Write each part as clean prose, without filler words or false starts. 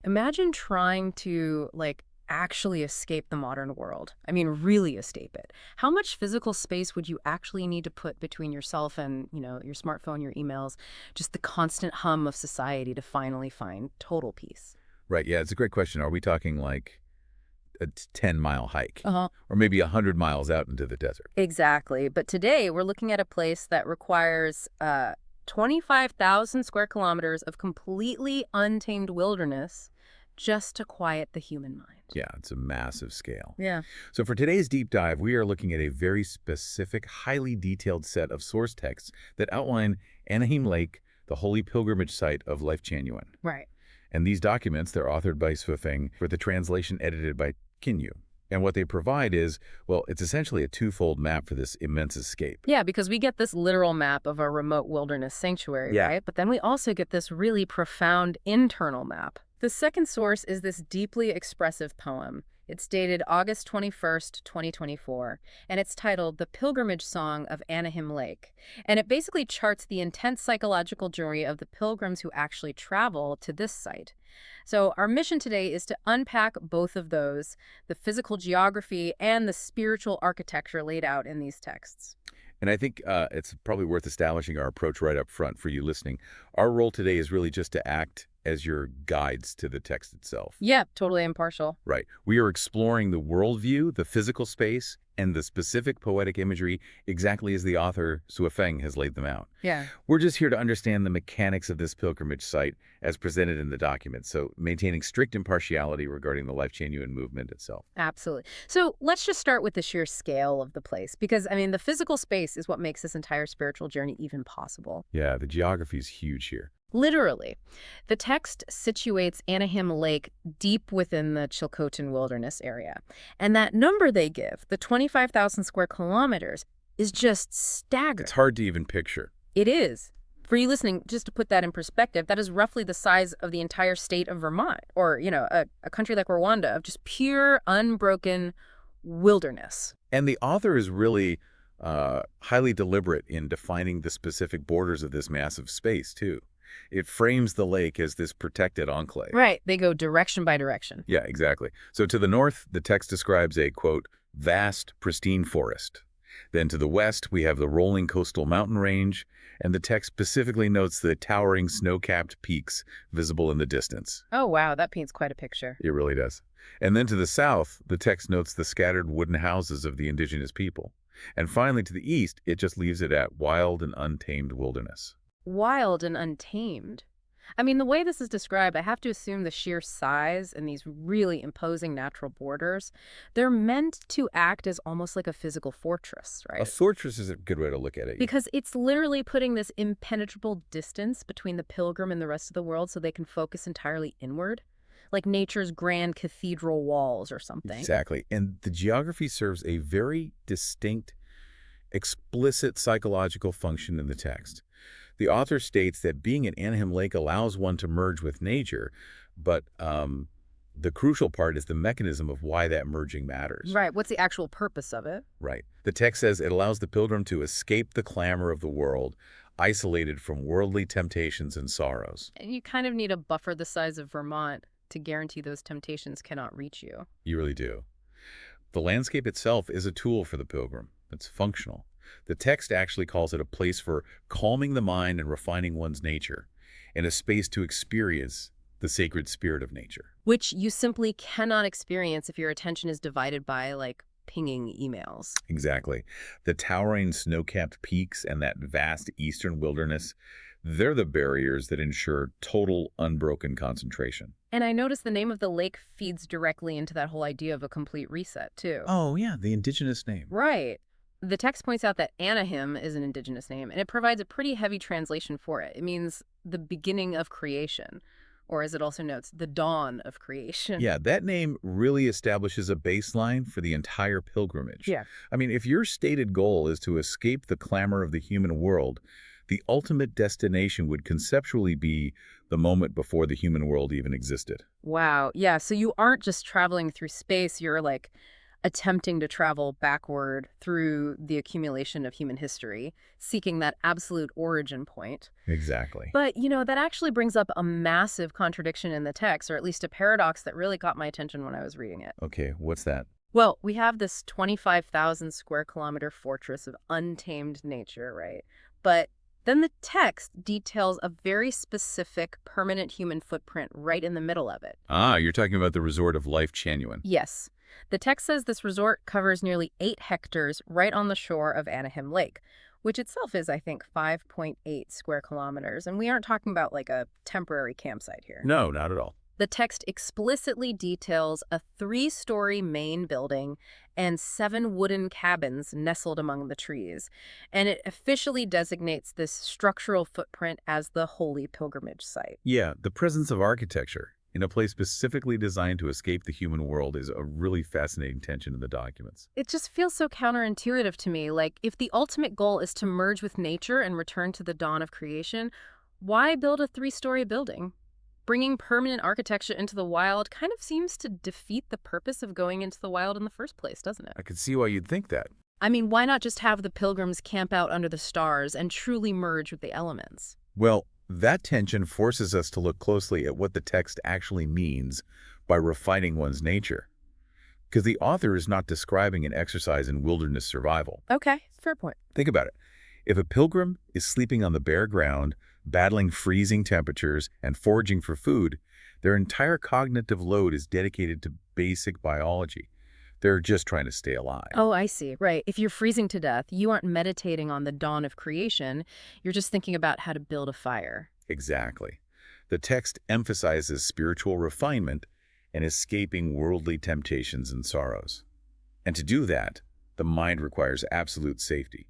Imagine trying to, like, actually escape the modern world. I mean, really escape it. How much physical space would you actually need to put between yourself and, your smartphone, your emails, just the constant hum of society to finally find total peace? Right, yeah, it's a great question. Are we talking like a 10-mile hike Uh-huh. or maybe 100 miles out into the desert? Exactly. But today we're looking at a place that requires 25,000 square kilometers of completely untamed wilderness just to quiet the human mind. Yeah, it's a massive scale. Yeah. So for today's deep dive, we are looking at a very specific, highly detailed set of source texts that outline Anahim Lake, the holy pilgrimage site of Lifechanyuan. Right. And these documents, they're authored by Swifeng, with the translation edited by Kinyu. And what they provide is, well, it's essentially a twofold map for this immense escape. Yeah, because we get this literal map of a remote wilderness sanctuary, Yeah. right? But then we also get this really profound internal map. The second source is this deeply expressive poem. It's dated August 21st, 2024, and it's titled The Pilgrimage Song of Anahim Lake. And it basically charts the intense psychological journey of the pilgrims who actually travel to this site. So our mission today is to unpack both of those, the physical geography and the spiritual architecture laid out in these texts. And I think it's probably worth establishing our approach right up front for you listening. Our role today is really just to act as your guides to the text itself. Yeah, totally impartial. Right. We are exploring the worldview, the physical space, and the specific poetic imagery exactly as the author Suofeng has laid them out. Yeah. We're just here to understand the mechanics of this pilgrimage site as presented in the document, so maintaining strict impartiality regarding the Lifechanyuan movement itself. Absolutely. So let's just start with the sheer scale of the place, because, I mean, the physical space is what makes this entire spiritual journey even possible. Yeah, the geography is huge here. Literally. The text situates Anahim Lake deep within the Chilcotin Wilderness area. And that number they give, the 25,000 square kilometers, is just staggering. It's hard to even picture. It is. For you listening, just to put that in perspective, that is roughly the size of the entire state of Vermont, or, a country like Rwanda, of just pure, unbroken wilderness. And the author is really highly deliberate in defining the specific borders of this massive space, too. It frames the lake as this protected enclave. Right. They go direction by direction. Yeah, exactly. So to the north, the text describes a, quote, vast, pristine forest. Then to the west, we have the rolling coastal mountain range, and the text specifically notes the towering snow-capped peaks visible in the distance. Oh, wow. That paints quite a picture. It really does. And then to the south, the text notes the scattered wooden houses of the indigenous people. And finally, to the east, it just leaves it at wild and untamed wilderness. Wild and untamed. I mean, the way this is described, I have to assume the sheer size and these really imposing natural borders, they're meant to act as almost like a physical fortress, A right? fortress is a good way to look at it. Because it's literally putting this impenetrable distance between the pilgrim and the rest of the world so they can focus entirely inward, like nature's grand cathedral walls or something. Exactly. And the geography serves a very distinct, explicit psychological function in the text. The author states that being at Anahim Lake allows one to merge with nature, but the crucial part is the mechanism of why that merging matters. Right. What's the actual purpose of it? Right. The text says it allows the pilgrim to escape the clamor of the world, isolated from worldly temptations and sorrows. And you kind of need a buffer the size of Vermont to guarantee those temptations cannot reach you. You really do. The landscape itself is a tool for the pilgrim. It's functional. The text actually calls it a place for calming the mind and refining one's nature, and a space to experience the sacred spirit of nature. Which you simply cannot experience if your attention is divided by, like, pinging emails. Exactly. The towering snow-capped peaks and that vast eastern wilderness, they're the barriers that ensure total, unbroken concentration. And I noticed the name of the lake feeds directly into that whole idea of a complete reset, too. Oh, yeah, the indigenous name. Right. The text points out that Anahim is an indigenous name, and it provides a pretty heavy translation for it. It means the beginning of creation, or as it also notes, the dawn of creation. Yeah, that name really establishes a baseline for the entire pilgrimage. Yeah. I mean, if your stated goal is to escape the clamor of the human world, the ultimate destination would conceptually be the moment before the human world even existed. Wow. Yeah, so you aren't just traveling through space, you're, like, attempting to travel backward through the accumulation of human history, seeking that absolute origin point. Exactly. But, that actually brings up a massive contradiction in the text, or at least a paradox that really caught my attention when I was reading it. Okay, what's that? Well, we have this 25,000 square kilometer fortress of untamed nature, right? But then the text details a very specific permanent human footprint right in the middle of it. Ah, you're talking about the resort of Lifechanyuan. Yes. The text says this resort covers nearly 8 hectares right on the shore of Anahim Lake, which itself is, I think, 5.8 square kilometers. And we aren't talking about like a temporary campsite here. No, not at all. The text explicitly details a 3-story main building and 7 wooden cabins nestled among the trees, and it officially designates this structural footprint as the Holy Pilgrimage Site. Yeah, the presence of architecture in a place specifically designed to escape the human world is a really fascinating tension in the documents. It just feels so counterintuitive to me, like if the ultimate goal is to merge with nature and return to the dawn of creation, why build a 3-story building? Bringing permanent architecture into the wild kind of seems to defeat the purpose of going into the wild in the first place, doesn't it? I could see why you'd think that. I mean, why not just have the pilgrims camp out under the stars and truly merge with the elements? Well, that tension forces us to look closely at what the text actually means by refining one's nature. Because the author is not describing an exercise in wilderness survival. Okay, fair point. Think about it. If a pilgrim is sleeping on the bare ground, battling freezing temperatures, and foraging for food, their entire cognitive load is dedicated to basic biology. They're just trying to stay alive. Oh, I see. Right. If you're freezing to death, you aren't meditating on the dawn of creation. You're just thinking about how to build a fire. Exactly. The text emphasizes spiritual refinement and escaping worldly temptations and sorrows. And to do that, the mind requires absolute safety.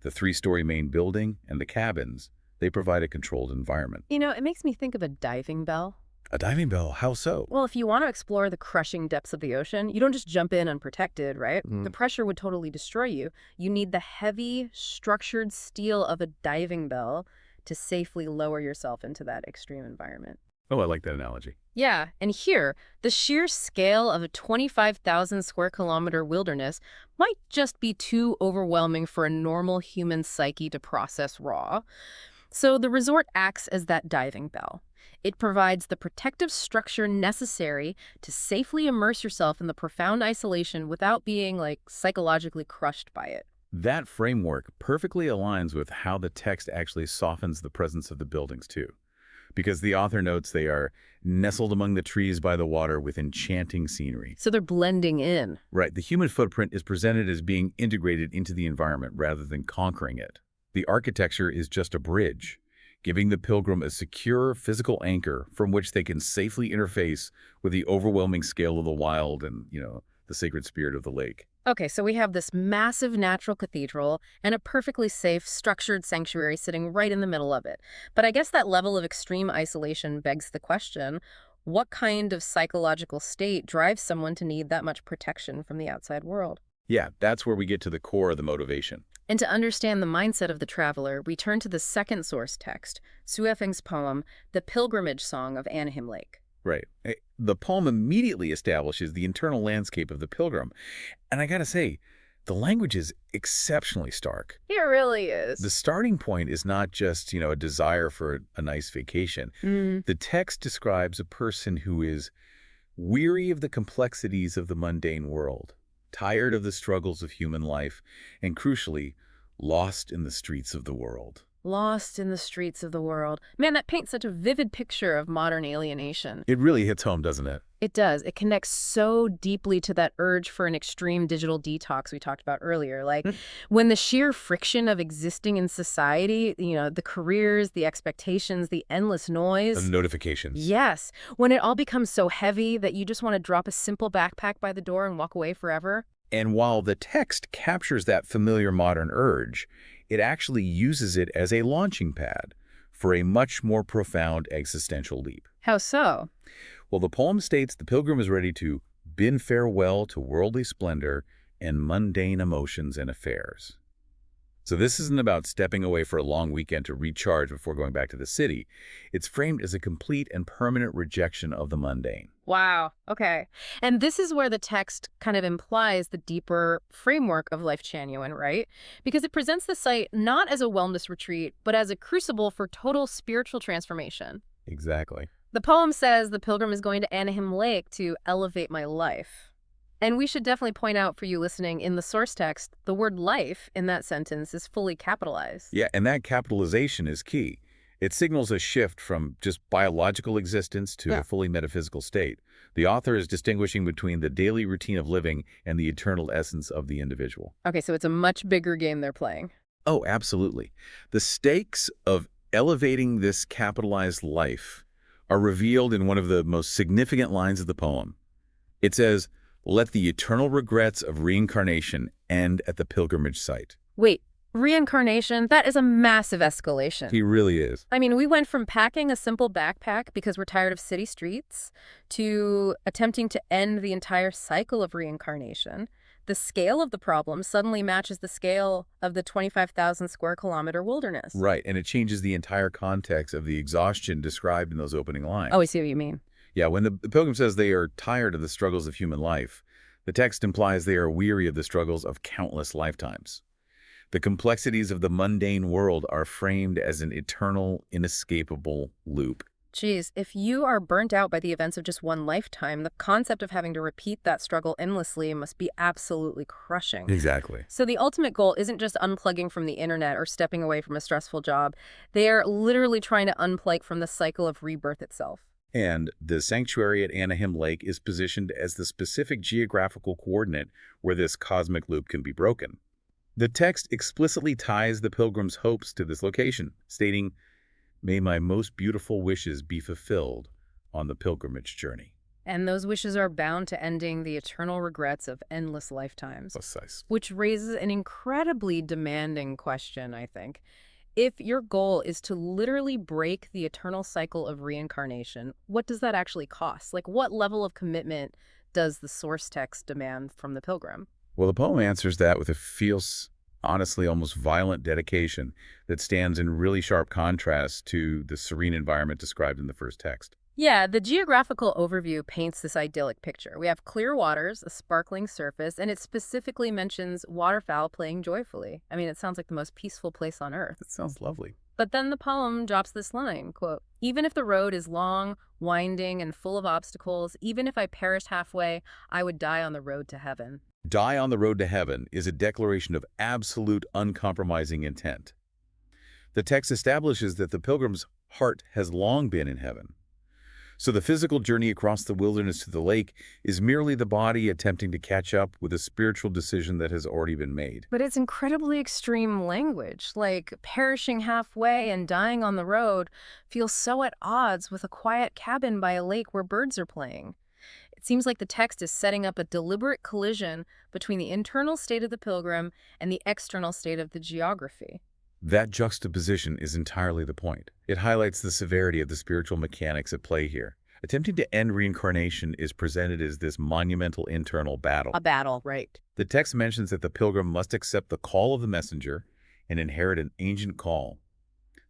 The 3-story main building and the cabins, they provide a controlled environment. It makes me think of a diving bell. A diving bell, how so? Well, if you want to explore the crushing depths of the ocean, you don't just jump in unprotected, right? The pressure would totally destroy you. You need the heavy, structured steel of a diving bell to safely lower yourself into that extreme environment. Oh, I like that analogy. Yeah, and here, the sheer scale of a 25,000 square kilometer wilderness might just be too overwhelming for a normal human psyche to process raw. So the resort acts as that diving bell. It provides the protective structure necessary to safely immerse yourself in the profound isolation without being, psychologically crushed by it. That framework perfectly aligns with how the text actually softens the presence of the buildings, too. Because the author notes they are nestled among the trees by the water with enchanting scenery. So they're blending in. Right, the human footprint is presented as being integrated into the environment rather than conquering it. The architecture is just a bridge, giving the pilgrim a secure physical anchor from which they can safely interface with the overwhelming scale of the wild and, the sacred spirit of the lake. Okay, so we have this massive natural cathedral and a perfectly safe, structured sanctuary sitting right in the middle of it. But I guess that level of extreme isolation begs the question, what kind of psychological state drives someone to need that much protection from the outside world? Yeah, that's where we get to the core of the motivation. And to understand the mindset of the traveler, we turn to the second source text, Suefeng's poem, The Pilgrimage Song of Anahim Lake. Right. The poem immediately establishes the internal landscape of the pilgrim. And I gotta say, the language is exceptionally stark. It really is. The starting point is not just, a desire for a nice vacation. The text describes a person who is weary of the complexities of the mundane world, tired of the struggles of human life, and crucially, lost in the streets of the world. Lost in the streets of the world. Man, that paints such a vivid picture of modern alienation. It really hits home, doesn't it? It does. It connects so deeply to that urge for an extreme digital detox we talked about earlier. When the sheer friction of existing in society, the careers, the expectations, the endless noise. The notifications. Yes. When it all becomes so heavy that you just want to drop a simple backpack by the door and walk away forever. And while the text captures that familiar modern urge, it actually uses it as a launching pad for a much more profound existential leap. How so? Well, the poem states the pilgrim is ready to bid farewell to worldly splendor and mundane emotions and affairs. So this isn't about stepping away for a long weekend to recharge before going back to the city. It's framed as a complete and permanent rejection of the mundane. Wow. Okay. And this is where the text kind of implies the deeper framework of Lifechanyuan, right? Because it presents the site not as a wellness retreat, but as a crucible for total spiritual transformation. Exactly. The poem says the pilgrim is going to Anahim Lake to elevate my life. And we should definitely point out for you listening, in the source text, the word life in that sentence is fully capitalized. Yeah, and that capitalization is key. It signals a shift from just biological existence to a fully metaphysical state. The author is distinguishing between the daily routine of living and the eternal essence of the individual. Okay, so it's a much bigger game they're playing. Oh, absolutely. The stakes of elevating this capitalized life are revealed in one of the most significant lines of the poem. It says, "Let the eternal regrets of reincarnation end at the pilgrimage site." Wait, reincarnation? That is a massive escalation. He really is. I mean, we went from packing a simple backpack because we're tired of city streets to attempting to end the entire cycle of reincarnation. The scale of the problem suddenly matches the scale of the 25,000 square kilometer wilderness. Right, and it changes the entire context of the exhaustion described in those opening lines. Oh, I see what you mean. Yeah, when the pilgrim says they are tired of the struggles of human life, the text implies they are weary of the struggles of countless lifetimes. The complexities of the mundane world are framed as an eternal, inescapable loop. Geez, if you are burnt out by the events of just one lifetime, the concept of having to repeat that struggle endlessly must be absolutely crushing. Exactly. So the ultimate goal isn't just unplugging from the internet or stepping away from a stressful job. They are literally trying to unplug from the cycle of rebirth itself. And the sanctuary at Anahim Lake is positioned as the specific geographical coordinate where this cosmic loop can be broken. The text explicitly ties the pilgrim's hopes to this location, stating, "May my most beautiful wishes be fulfilled on the pilgrimage journey." And those wishes are bound to ending the eternal regrets of endless lifetimes. Precise. Which raises an incredibly demanding question, I think. If your goal is to literally break the eternal cycle of reincarnation, what does that actually cost? Like, what level of commitment does the source text demand from the pilgrim? Well, the poem answers that with a feels, honestly, almost violent dedication that stands in really sharp contrast to the serene environment described in the first text. Yeah, the geographical overview paints this idyllic picture. We have clear waters, a sparkling surface, and it specifically mentions waterfowl playing joyfully. I mean, it sounds like the most peaceful place on earth. That sounds lovely. But then the poem drops this line, quote, "Even if the road is long, winding, and full of obstacles, even if I perished halfway, I would die on the road to heaven." Die on the road to heaven is a declaration of absolute uncompromising intent. The text establishes that the pilgrim's heart has long been in heaven. So the physical journey across the wilderness to the lake is merely the body attempting to catch up with a spiritual decision that has already been made. But it's incredibly extreme language, like perishing halfway and dying on the road feels so at odds with a quiet cabin by a lake where birds are playing. It seems like the text is setting up a deliberate collision between the internal state of the pilgrim and the external state of the geography. That juxtaposition is entirely the point. It highlights the severity of the spiritual mechanics at play here. Attempting to end reincarnation is presented as this monumental internal battle. A battle, right. The text mentions that the pilgrim must accept the call of the messenger and inherit an ancient call.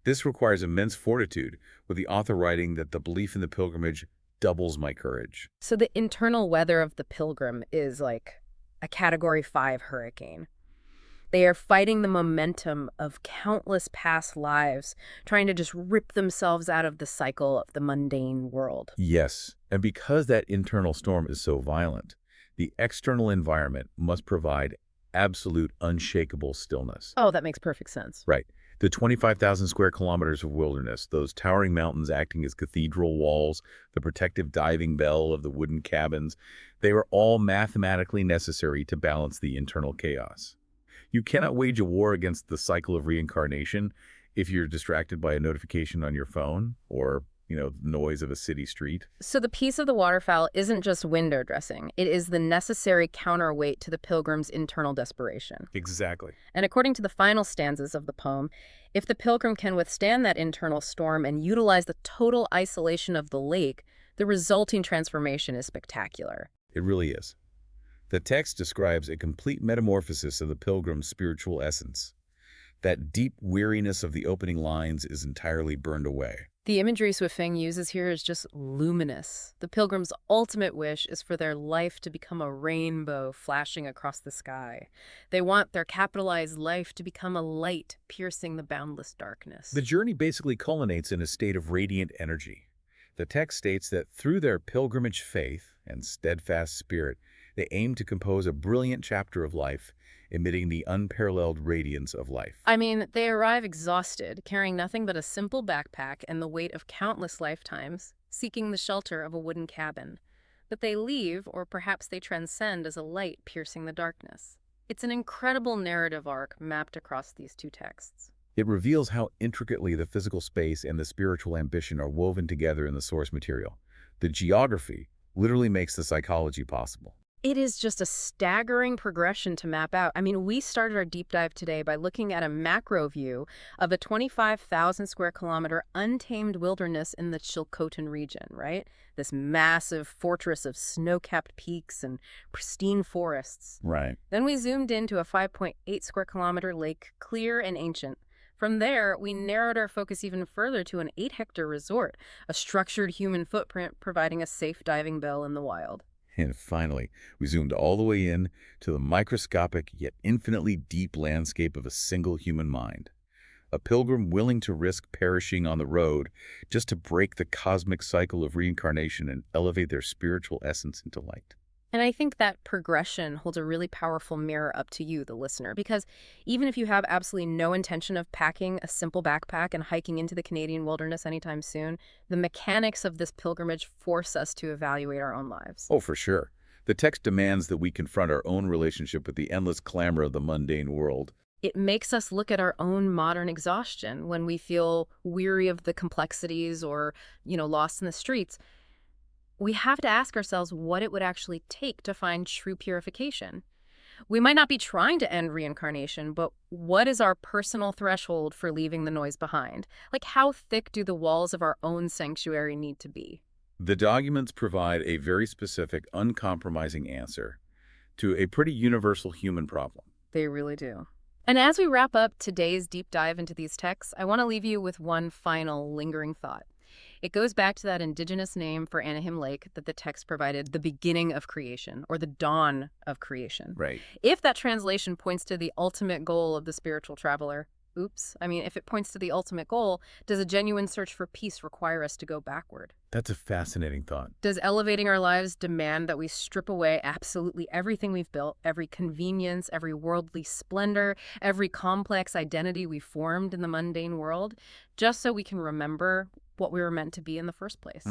This requires immense fortitude, with the author writing that the belief in the pilgrimage doubles my courage. So the internal weather of the pilgrim is like a Category 5 hurricane. They are fighting the momentum of countless past lives, trying to just rip themselves out of the cycle of the mundane world. Yes, and because that internal storm is so violent, the external environment must provide absolute unshakable stillness. Oh, that makes perfect sense. Right. The 25,000 square kilometers of wilderness, those towering mountains acting as cathedral walls, the protective diving bell of the wooden cabins, they are all mathematically necessary to balance the internal chaos. You cannot wage a war against the cycle of reincarnation if you're distracted by a notification on your phone or, the noise of a city street. So the peace of the waterfowl isn't just window dressing. It is the necessary counterweight to the pilgrim's internal desperation. Exactly. And according to the final stanzas of the poem, if the pilgrim can withstand that internal storm and utilize the total isolation of the lake, the resulting transformation is spectacular. It really is. The text describes a complete metamorphosis of the pilgrim's spiritual essence. That deep weariness of the opening lines is entirely burned away. The imagery Feng uses here is just luminous. The pilgrim's ultimate wish is for their life to become a rainbow flashing across the sky. They want their capitalized life to become a light piercing the boundless The darkness. journey basically culminates in a state of radiant energy. The text states that through their pilgrimage faith and steadfast spirit, they aim to compose a brilliant chapter of life, emitting the unparalleled radiance of life. I mean, they arrive exhausted, carrying nothing but a simple backpack and the weight of countless lifetimes, seeking the shelter of a wooden cabin. But they leave, or perhaps they transcend as a light piercing the darkness. It's an incredible narrative arc mapped across these two texts. It reveals how intricately the physical space and the spiritual ambition are woven together in the source material. The geography literally makes the psychology possible. It is just a staggering progression to map out. I mean, we started our deep dive today by looking at a macro view of a 25,000 square kilometer untamed wilderness in the Chilcotin region, right? This massive fortress of snow-capped peaks and pristine forests. Right. Then we zoomed into a 5.8 square kilometer lake, clear and ancient. From there, we narrowed our focus even further to an 8-hectare resort, a structured human footprint providing a safe diving bell in the wild. And finally, we zoomed all the way in to the microscopic yet infinitely deep landscape of a single human mind. A pilgrim willing to risk perishing on the road just to break the cosmic cycle of reincarnation and elevate their spiritual essence into light. And I think that progression holds a really powerful mirror up to you, the listener, because even if you have absolutely no intention of packing a simple backpack and hiking into the Canadian wilderness anytime soon, the mechanics of this pilgrimage force us to evaluate our own lives. Oh, for sure. The text demands that we confront our own relationship with the endless clamor of the mundane world. It makes us look at our own modern exhaustion when we feel weary of the complexities or, lost in the streets. We have to ask ourselves what it would actually take to find true purification. We might not be trying to end reincarnation, but what is our personal threshold for leaving the noise behind? Like, how thick do the walls of our own sanctuary need to be? The documents provide a very specific, uncompromising answer to a pretty universal human problem. They really do. And as we wrap up today's deep dive into these texts, I want to leave you with one final lingering thought. It goes back to that indigenous name for Anahim Lake that the text provided, the beginning of creation, or the dawn of creation. Right. If that translation points to the ultimate goal of the spiritual traveler, if it points to the ultimate goal, does a genuine search for peace require us to go backward? That's a fascinating thought. Does elevating our lives demand that we strip away absolutely everything we've built, every convenience, every worldly splendor, every complex identity we formed in the mundane world, just so we can remember what we were meant to be in the first place?